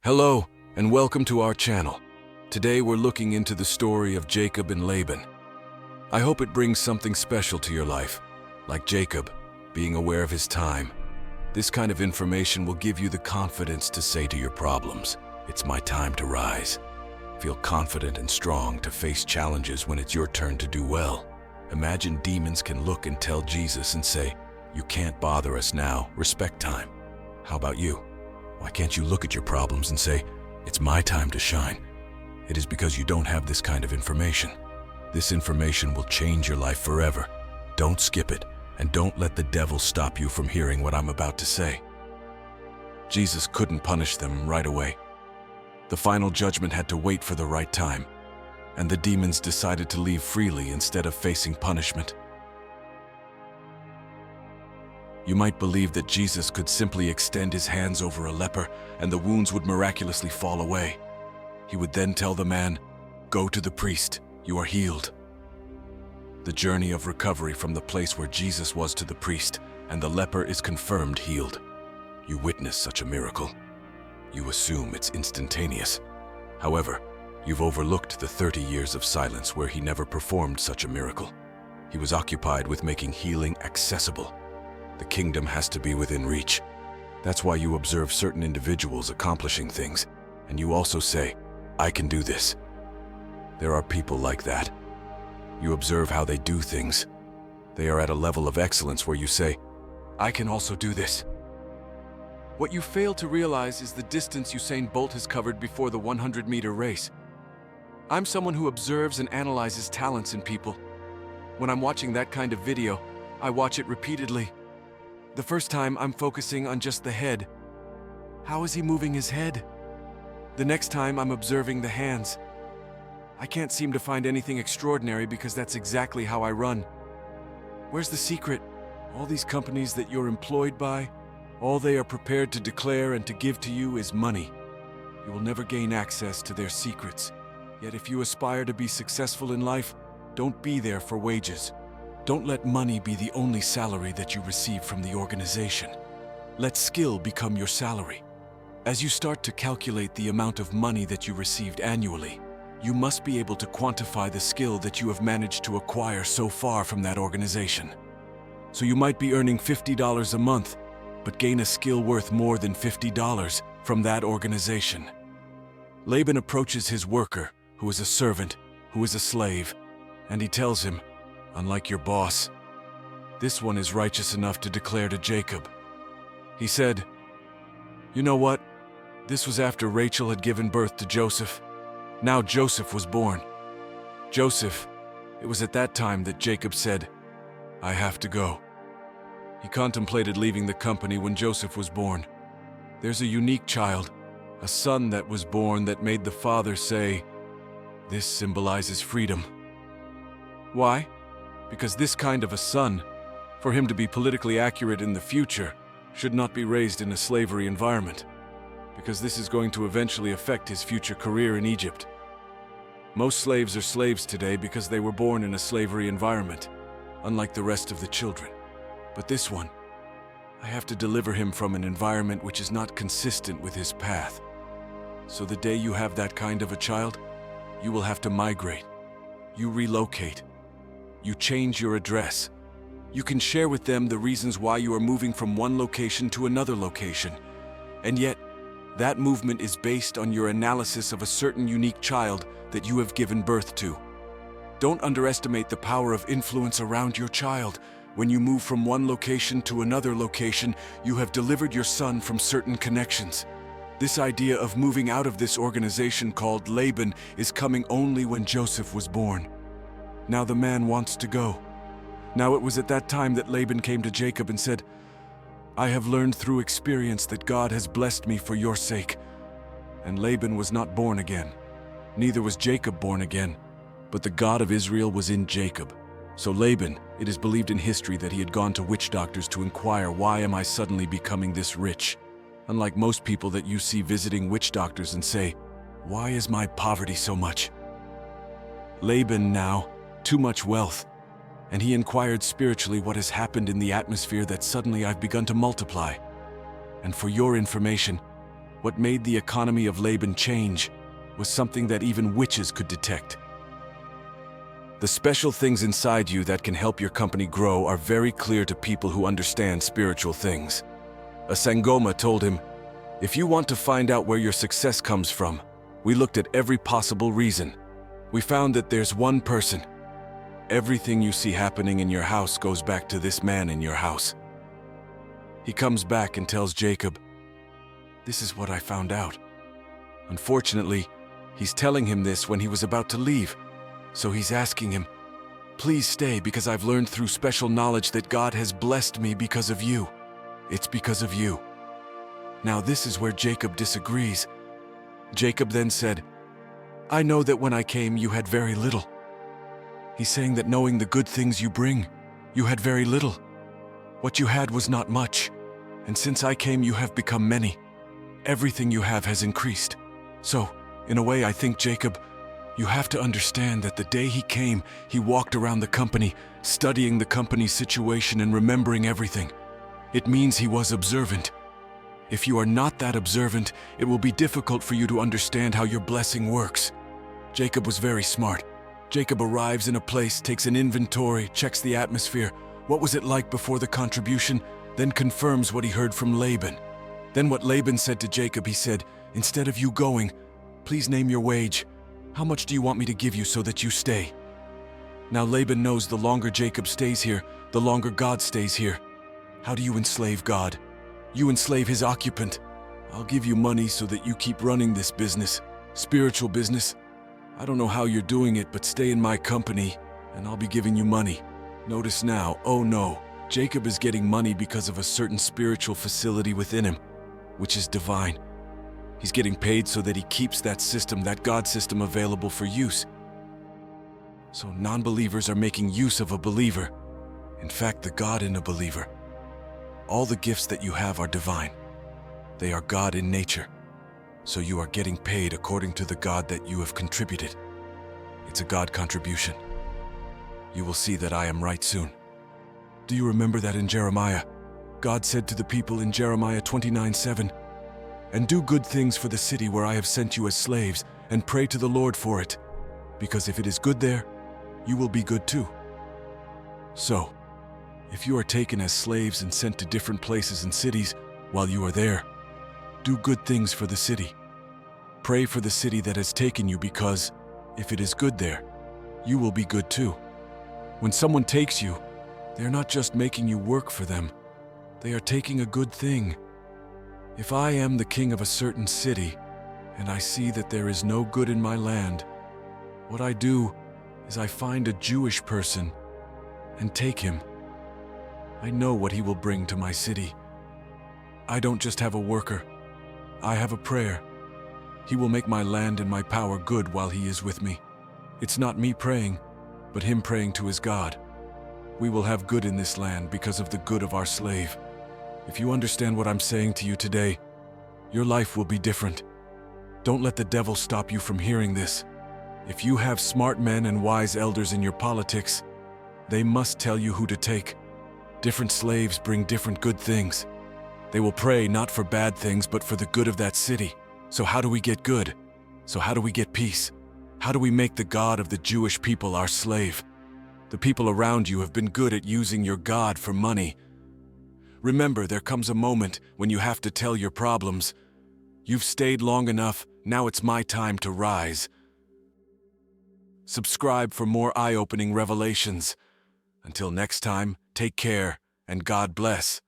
Hello, and welcome to our channel. Today we're looking into the story of Jacob and Laban. I hope it brings something special to your life, like Jacob, being aware of his time. This kind of information will give you the confidence to say to your problems, "It's my time to rise." Feel confident and strong to face challenges when it's your turn to do well. Imagine demons can look and tell Jesus and say, "You can't bother us now, respect time." How about you? Why can't you look at your problems and say, "It's my time to shine"? It is because you don't have this kind of information. This information will change your life forever. Don't skip it, and don't let the devil stop you from hearing what I'm about to say. Jesus couldn't punish them right away. The final judgment had to wait for the right time, and the demons decided to leave freely instead of facing punishment. You might believe that Jesus could simply extend his hands over a leper and the wounds would miraculously fall away. He would then tell the man, "Go to the priest, you are healed." The journey of recovery from the place where Jesus was to the priest, and the leper is confirmed healed. You witness such a miracle. You assume it's instantaneous. However, you've overlooked the 30 years of silence where he never performed such a miracle. He was occupied with making healing accessible. The kingdom has to be within reach. That's why you observe certain individuals accomplishing things, and you also say, "I can do this." There are people like that. You observe how they do things. They are at a level of excellence where you say, "I can also do this." What you fail to realize is the distance Usain Bolt has covered before the 100-meter race. I'm someone who observes and analyzes talents in people. When I'm watching that kind of video, I watch it repeatedly. The first time, I'm focusing on just the head. How is he moving his head? The next time, I'm observing the hands. I can't seem to find anything extraordinary because that's exactly how I run. Where's the secret? All these companies that you're employed by, all they are prepared to declare and to give to you is money. You will never gain access to their secrets. Yet if you aspire to be successful in life, don't be there for wages. Don't let money be the only salary that you receive from the organization. Let skill become your salary. As you start to calculate the amount of money that you received annually, you must be able to quantify the skill that you have managed to acquire so far from that organization. So you might be earning $50 a month, but gain a skill worth more than $50 from that organization. Laban approaches his worker, who is a servant, who is a slave, and he tells him, "Unlike your boss, this one is righteous enough to declare to Jacob." He said, "You know what? This was after Rachel had given birth to Joseph. Now Joseph was born. Joseph, it was at that time that Jacob said, 'I have to go.' He contemplated leaving the company when Joseph was born. There's a unique child, a son that was born that made the father say, 'This symbolizes freedom.' Why? Because this kind of a son, for him to be politically accurate in the future, should not be raised in a slavery environment, because this is going to eventually affect his future career in Egypt. Most slaves are slaves today because they were born in a slavery environment, unlike the rest of the children. But this one, I have to deliver him from an environment which is not consistent with his path. So the day you have that kind of a child, you will have to migrate. You relocate. You change your address. You can share with them the reasons why you are moving from one location to another location. And yet, that movement is based on your analysis of a certain unique child that you have given birth to. Don't underestimate the power of influence around your child. When you move from one location to another location, you have delivered your son from certain connections. This idea of moving out of this organization called Laban is coming only when Joseph was born. Now the man wants to go. Now it was at that time that Laban came to Jacob and said, "I have learned through experience that God has blessed me for your sake." And Laban was not born again. Neither was Jacob born again. But the God of Israel was in Jacob. So Laban, it is believed in history that he had gone to witch doctors to inquire, "Why am I suddenly becoming this rich?" Unlike most people that you see visiting witch doctors and say, "Why is my poverty so much?" Laban now, too much wealth, and he inquired spiritually, "What has happened in the atmosphere that suddenly I've begun to multiply?" And for your information, What made the economy of Laban change was something that even witches could detect. The special things inside you that can help your company grow are very clear to people who understand spiritual things. A Sangoma told him, "If you want to find out where your success comes from, we looked at every possible reason. We found that there's one person. Everything you see happening in your house goes back to this man in your house." He comes back and tells Jacob, "This is what I found out." Unfortunately, he's telling him this when he was about to leave. So he's asking him, "Please stay, because I've learned through special knowledge that God has blessed me because of you. It's because of you." Now this is where Jacob disagrees. Jacob then said, "I know that when I came you had very little." He's saying that knowing the good things you bring, you had very little. What you had was not much, and since I came you have become many. Everything you have has increased. So, in a way, I think, Jacob, you have to understand that the day he came, he walked around the company, studying the company's situation and remembering everything. It means he was observant. If you are not that observant, it will be difficult for you to understand how your blessing works. Jacob was very smart. Jacob arrives in a place, takes an inventory, checks the atmosphere. What was it like before the contribution? Then confirms what he heard from Laban. Then what Laban said to Jacob, he said, "Instead of you going, please name your wage. How much do you want me to give you so that you stay?" Now Laban knows the longer Jacob stays here, the longer God stays here. How do you enslave God? You enslave his occupant. "I'll give you money so that you keep running this business, spiritual business. I don't know how you're doing it, but stay in my company and I'll be giving you money." Notice now, oh no, Jacob is getting money because of a certain spiritual facility within him, which is divine. He's getting paid so that he keeps that system, that God system, available for use. So non-believers are making use of a believer. In fact, the God in a believer. All the gifts that you have are divine. They are God in nature. So you are getting paid according to the God that you have contributed. It's a God contribution. You will see that I am right soon. Do you remember that in Jeremiah? God said to the people in Jeremiah 29:7, "And do good things for the city where I have sent you as slaves, and pray to the Lord for it, because if it is good there, you will be good too." So, if you are taken as slaves and sent to different places and cities while you are there, do good things for the city. Pray for the city that has taken you, because if it is good there, you will be good too. When someone takes you, they are not just making you work for them, they are taking a good thing. If I am the king of a certain city, and I see that there is no good in my land, what I do is I find a Jewish person and take him. I know what he will bring to my city. I don't just have a worker, I have a prayer. He will make my land and my power good while he is with me. It's not me praying, but him praying to his God. We will have good in this land because of the good of our slave. If you understand what I'm saying to you today, your life will be different. Don't let the devil stop you from hearing this. If you have smart men and wise elders in your politics, they must tell you who to take. Different slaves bring different good things. They will pray not for bad things, but for the good of that city. So how do we get good? So how do we get peace? How do we make the God of the Jewish people our slave? The people around you have been good at using your God for money. Remember, there comes a moment when you have to tell your problems. You've stayed long enough, now it's my time to rise. Subscribe for more eye-opening revelations. Until next time, take care, and God bless.